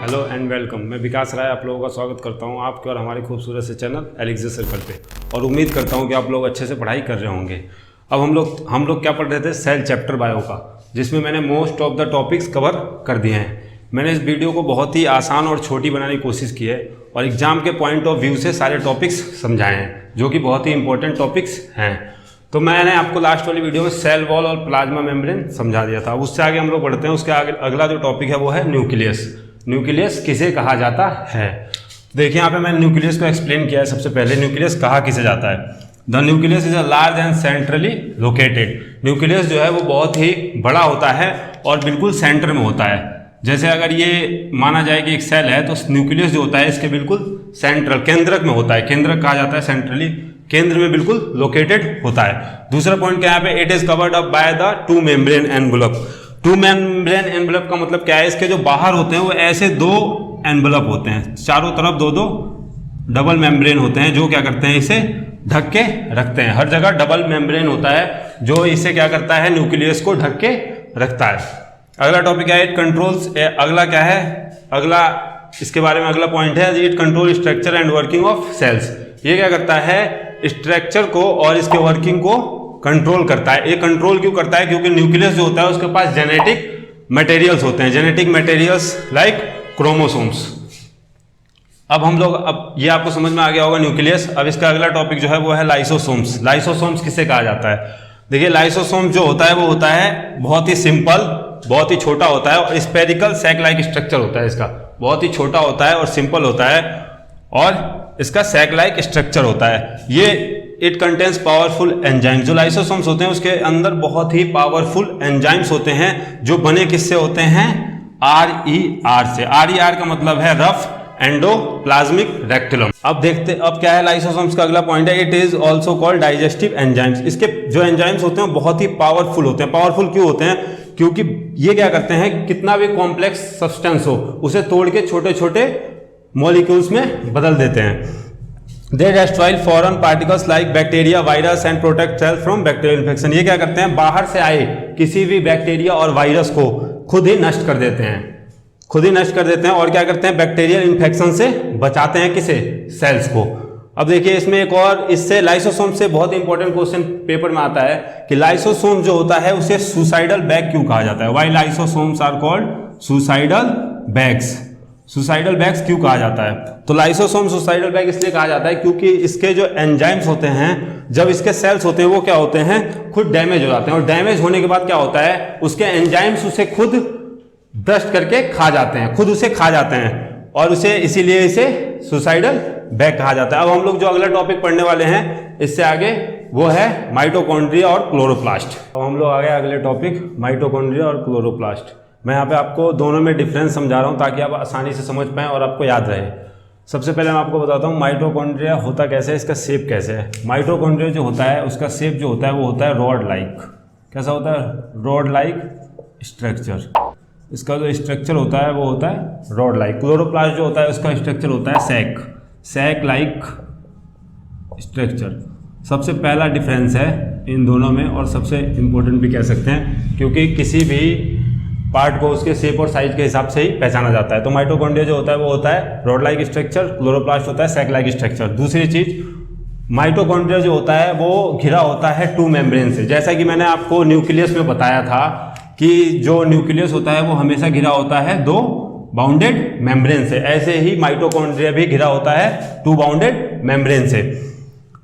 Hello and welcome. मैं विकास राय आप लोगों का स्वागत करता हूं आपके और हमारे खूबसूरत से चैनल एलिक्सिर सर्कल पे, और उम्मीद करता हूं कि आप लोग अच्छे से पढ़ाई कर रहे होंगे। अब हम लोग क्या पढ़ रहे थे, सेल चैप्टर बायो का, जिसमें मैंने most of the topics cover कर दिए हैं। मैंने इस वीडियो को बहुत ही आसान और छोटी बनाने की कोशिश की है और एग्जाम के पॉइंट ऑफ व्यू से सारे टॉपिक्स समझाए हैं, जो कि बहुत ही इंपॉर्टेंट टॉपिक्स हैं। तो मैंने आपको लास्ट वाली वीडियो में सेल वॉल और प्लाज्मा मेम्ब्रेन समझा दिया था। उससे आगे हम लोग बढ़ते हैं। उसके आगे अगला जो टॉपिक है वो है न्यूक्लियस। न्यूक्लियस किसे कहा जाता है? देखिए यहाँ पे मैंने न्यूक्लियस को एक्सप्लेन किया है। सबसे पहले न्यूक्लियस कहा किसे जाता है? The nucleus is a large and centrally located. Nucleus जो है वो बहुत ही बड़ा होता है और बिल्कुल सेंटर में होता है। जैसे अगर ये माना जाए कि एक सेल है तो न्यूक्लियस जो होता है इसके बिल्कुल सेंट्रल केंद्रक में होता है। केंद्रक कहा जाता है, सेंट्रली केंद्र में बिल्कुल लोकेटेड होता है। दूसरा पॉइंट क्या है यहाँ पे, it is covered up by the two membrane envelope. Two membrane envelope का मतलब क्या है? इसके जो बाहर होते हैं वो ऐसे दो एनवलप होते हैं, चारों तरफ दो दो डबल मेम्ब्रेन होते हैं, जो क्या करते हैं, इसे ढक के रखते हैं। हर जगह डबल मेम्ब्रेन होता है जो इसे क्या करता है, न्यूक्लियस को ढक के रखता है। अगला टॉपिक है इट कंट्रोल्स। अगला क्या है, अगला इसके बारे में अगला पॉइंट है it control structure and working of cells. ये क्या करता है, स्ट्रक्चर को और इसके वर्किंग को कंट्रोल करता है। ये कंट्रोल क्यों करता है? क्योंकि न्यूक्लियस जो होता है उसके पास जेनेटिक मटेरियल्स होते हैं, जेनेटिक मटेरियल्स लाइक क्रोमोसोम्स। अब ये आपको समझ में आ गया होगा न्यूक्लियस। अब इसका अगला टॉपिक जो है वो है लाइसोसोम्स। लाइसोसोम्स किसे कहा जाता है? देखिए लाइसोसोम जो होता है वो होता है बहुत ही सिंपल, बहुत ही छोटा होता है और स्पेरिकल सैक लाइक स्ट्रक्चर होता है। इसका बहुत ही छोटा होता है और सिंपल होता है और इसका सैक लाइक स्ट्रक्चर होता है। ये इट कंटेन्स पावरफुल एंजाइम्स। जो लाइसोसोम्स होते हैं उसके अंदर बहुत ही पावरफुल एंजाइम्स होते हैं, जो बने किससे होते हैं? RER से। RER का मतलब है रफ एंडोप्लाज्मिक रेक्टिलम। अब क्या है लाइसोसोम्स का अगला पॉइंट है, it is also called digestive enzymes. इसके जो एंजाइम्स होते हैं बहुत ही पावरफुल होते हैं। पावरफुल क्यों होते हैं? क्योंकि ये क्या करते हैं, कितना भी कॉम्प्लेक्स सब्सटेंस हो उसे तोड़ के छोटे छोटे मॉलिक्यूल्स में बदल देते हैं। They destroy foreign particles like bacteria, virus and protect cells from bacterial infection। ये क्या करते हैं, बाहर से आए किसी भी बैक्टीरिया और वायरस को खुद ही नष्ट कर देते हैं, खुद ही नष्ट कर देते हैं। और क्या करते हैं, बैक्टीरियल इन्फेक्शन से बचाते हैं किसे? सेल्स को। अब देखिए इसमें एक और, इससे लाइसोसोम से बहुत इंपॉर्टेंट क्वेश्चन पेपर में आता है कि लाइसोसोम जो होता है उसे सुसाइडल बैग क्यों कहा जाता है? Why lysosomes are called suicidal bags. Suicidal bags क्यों कहा जाता है? तो लाइसोसोम सुसाइडल बैग इसलिए कहा जाता है क्योंकि इसके जो एंजाइम्स होते हैं, जब इसके सेल्स होते हैं वो क्या होते हैं, खुद डैमेज हो जाते हैं। और डैमेज होने के बाद क्या होता है, उसके एंजाइम्स उसे खुद डस्ट करके खा जाते हैं, खुद उसे खा जाते हैं और उसे इसीलिए इसे सुसाइडल बैग कहा जाता है। अब हम लोग जो अगला टॉपिक पढ़ने वाले हैं इससे आगे वो है माइटोकॉन्ड्रिया और क्लोरोप्लास्ट। अब हम लोग आ गए अगले टॉपिक, माइटोकॉन्ड्रिया और क्लोरोप्लास्ट। मैं यहाँ पे आपको दोनों में डिफरेंस समझा रहा हूँ ताकि आप आसानी से समझ पाएँ और आपको याद रहे। सबसे पहले मैं आपको बताता हूँ माइटोकॉन्ड्रिया होता कैसे है, इसका शेप कैसे है। माइटोकॉन्ड्रिया जो होता है उसका शेप जो होता है वो होता है रॉड लाइक। कैसा होता है? Rod like structure. इसका जो स्ट्रक्चर होता है वो होता है रॉड लाइक। क्लोरोप्लास्ट जो होता है उसका स्ट्रक्चर होता है सैक लाइक स्ट्रक्चर। सबसे पहला डिफरेंस है इन दोनों में और सबसे इम्पोर्टेंट भी कह सकते हैं, क्योंकि किसी भी पार्ट को उसके शेप और साइज के हिसाब से ही पहचाना जाता है। तो माइटोकॉन्ड्रिया जो होता है वो होता है रॉड लाइक स्ट्रक्चर, क्लोरोप्लास्ट होता है सैक लाइक स्ट्रक्चर। दूसरी चीज, माइटोकॉन्ड्रिया जो होता है वो घिरा होता है टू मेम्ब्रेन से। जैसा कि मैंने आपको न्यूक्लियस में बताया था कि जो न्यूक्लियस होता है वो हमेशा घिरा होता है दो बाउंडेड मेम्ब्रेन से, ऐसे ही माइटोकॉन्ड्रिया भी घिरा होता है टू बाउंडेड मेम्ब्रेन से।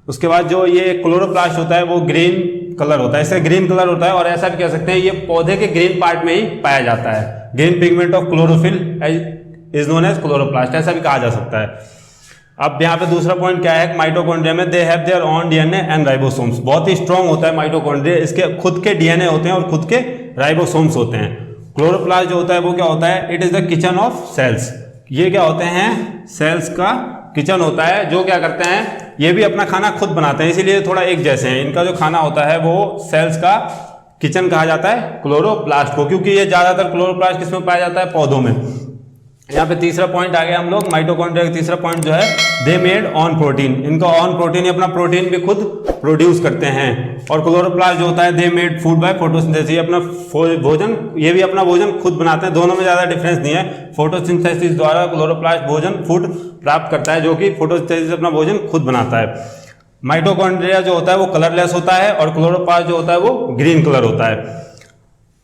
उसके बाद जो ये क्लोरोप्लास्ट होता है वो ग्रीन कलर होता है, इससे ग्रीन कलर होता है और ऐसा भी कह सकते हैं ये पौधे के ग्रीन पार्ट में ही पाया जाता है। Green pigment of chlorophyll is known as chloroplast, ऐसा भी कहा जा सकता है। अब यहाँ पे दूसरा पॉइंट क्या है, माइटोकॉन्ड्रिया में they have their own DNA and ribosomes. बहुत ही स्ट्रॉन्ग होता है माइटोकॉन्ड्रिया, इसके खुद के डीएनए होते हैं और खुद के राइबोसोम्स होते हैं। क्लोरोप्लास्ट जो होता है वो क्या होता है, it is the kitchen of cells. ये क्या होते हैं, सेल्स का किचन होता है, जो क्या करते हैं, ये भी अपना खाना खुद बनाते हैं, इसीलिए थोड़ा एक जैसे हैं। इनका जो खाना होता है वो सेल्स का किचन कहा जाता है क्लोरोप्लास्ट को, क्योंकि ये ज्यादातर क्लोरोप्लास्ट किसमें पाया जाता है, पौधों में। यहाँ पे तीसरा पॉइंट आ गया हम लोग माइटोकॉन्ड्रिया का तीसरा पॉइंट जो है दे मेड ऑन प्रोटीन, इनका ऑन प्रोटीन ही अपना प्रोटीन भी खुद प्रोड्यूस करते हैं। और क्लोरोप्लास्ट जो होता है they made food by photosynthesis, ये अपना भोजन, ये भी अपना भोजन खुद बनाते हैं। दोनों में ज़्यादा डिफरेंस नहीं है। फोटोसिंथेसिस द्वारा क्लोरोप्लास्ट भोजन फूड प्राप्त करता है, जो कि फोटोसिंथेसिस अपना भोजन खुद बनाता है। माइटोकॉन्ड्रिया जो होता है वो कलरलेस होता है और क्लोरोप्लास्ट जो होता है वो ग्रीन कलर होता है।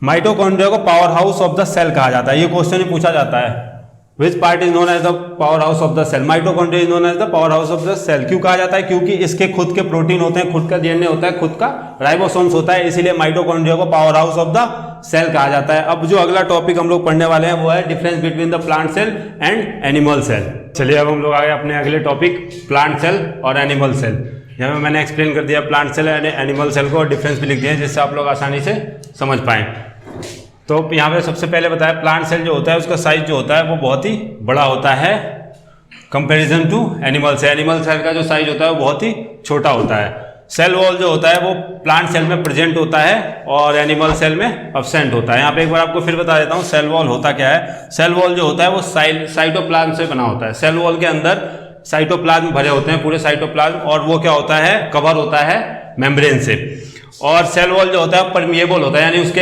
माइटोकॉन्ड्रिया को powerhouse of the cell कहा जाता है, ये क्वेश्चन ही पूछा जाता है। Which part is known as the powerhouse of the cell? Mitochondria is known as the powerhouse of the cell। क्यों कहा जाता है? क्योंकि इसके खुद के प्रोटीन होते हैं, खुद का डीएनए होता है, खुद का राइबोसोम्स होता है, इसीलिए माइटोकॉन्ड्रिया को powerhouse of the cell कहा जाता है। अब जो अगला टॉपिक हम लोग पढ़ने वाले हैं वो है difference between the plant cell and animal cell. चलिए अब हम लोग आ गए अपने अगले टॉपिक प्लांट सेल और एनिमल सेल। यहाँ में मैंने एक्सप्लेन कर दिया plant cell and animal cell को और डिफरेंस भी लिख दिया जिससे आप लोग आसानी से समझ पाएं। तो यहाँ पे सबसे पहले बताया प्लांट सेल जो होता है उसका साइज जो होता है वो बहुत ही बड़ा होता है comparison to animal cell. Animal cell का जो साइज होता है वो बहुत ही छोटा होता है। सेल वॉल जो होता है वो प्लांट सेल में प्रेजेंट होता है और एनिमल सेल में एब्सेंट होता है। यहाँ पे एक बार आपको फिर बता देता हूँ सेल वॉल होता क्या है। सेल वॉल जो होता है वो साइटोप्लाज्म से बना होता है। सेल वॉल के अंदर साइटोप्लाज्म भरे होते हैं, पूरे साइटोप्लाज्म, और वो क्या होता है कवर होता है मेम्ब्रेन से। और सेल वॉल जो होता है परमिएबल होता है, यानी उसके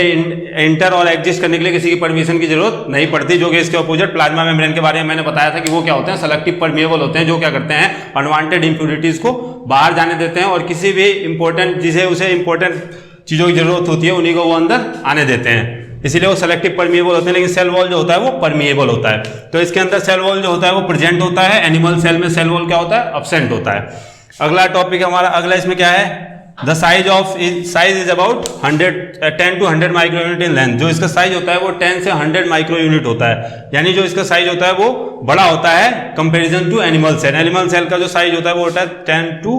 एंटर और एग्जिस्ट करने के लिए किसी की परमिशन की जरूरत नहीं पड़ती, जो कि इसके अपोजिट प्लाज्मा मेम्ब्रेन के बारे में मैंने बताया था कि वो क्या होते हैं सेलेक्टिव परमिएबल होते हैं, जो क्या करते हैं अनवांटेड इंप्यूरिटीज को बाहर जाने देते हैं और किसी भी इंपॉर्टेंट उसे इंपॉर्टेंट चीजों की जरूरत होती है उन्हीं को वो अंदर आने देते हैं, इसीलिए वो सेलेक्टिव परमिएबल होते हैं। लेकिन सेल वॉल जो होता है वो परमिएबल होता है। तो इसके अंदर सेल वॉल जो होता है वो प्रेजेंट होता है, एनिमल सेल में सेल वॉल क्या होता है एब्सेंट होता है। अगला टॉपिक हमारा अगला इसमें क्या है the size is about 10 to 100 micro unit in length. जो इसका साइज होता है वो 10 से 100 माइक्रो यूनिट होता है, यानी जो इसका साइज होता है वो बड़ा होता है comparison to animal cell. Animal cell का जो साइज होता है वो होता है 10 to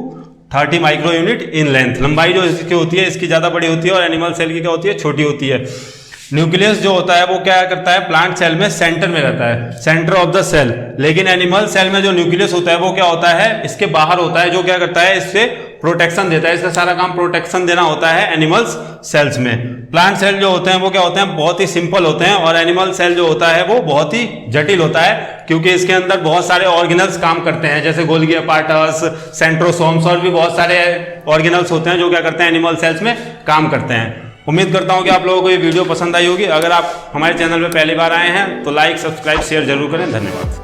30 micro unit in length. लंबाई जो इसकी होती है इसकी ज्यादा बड़ी होती है और एनिमल सेल की क्या होती है छोटी होती है। न्यूक्लियस जो होता है वो क्या करता है प्लांट सेल में सेंटर में रहता है, सेंटर ऑफ द सेल। लेकिन एनिमल सेल में जो न्यूक्लियस होता है वो क्या होता है इसके बाहर होता है, जो क्या करता है इससे प्रोटेक्शन देता है। इसका सारा काम प्रोटेक्शन देना होता है एनिमल्स सेल्स में। प्लांट सेल जो होते हैं वो क्या होते हैं बहुत ही सिंपल होते हैं और एनिमल सेल जो होता है वो बहुत ही जटिल होता है, क्योंकि इसके अंदर बहुत सारे ऑर्गेनल्स काम करते हैं, जैसे गोल्गी अपार्टस, सेंट्रोसोम्स और भी बहुत सारे ऑर्गेनल्स होते हैं जो क्या करते हैं एनिमल सेल्स में काम करते हैं। उम्मीद करता हूं कि आप लोगों को ये वीडियो पसंद आई होगी। अगर आप हमारे चैनल पे पहली बार आए हैं तो लाइक सब्सक्राइब शेयर जरूर करें। धन्यवाद।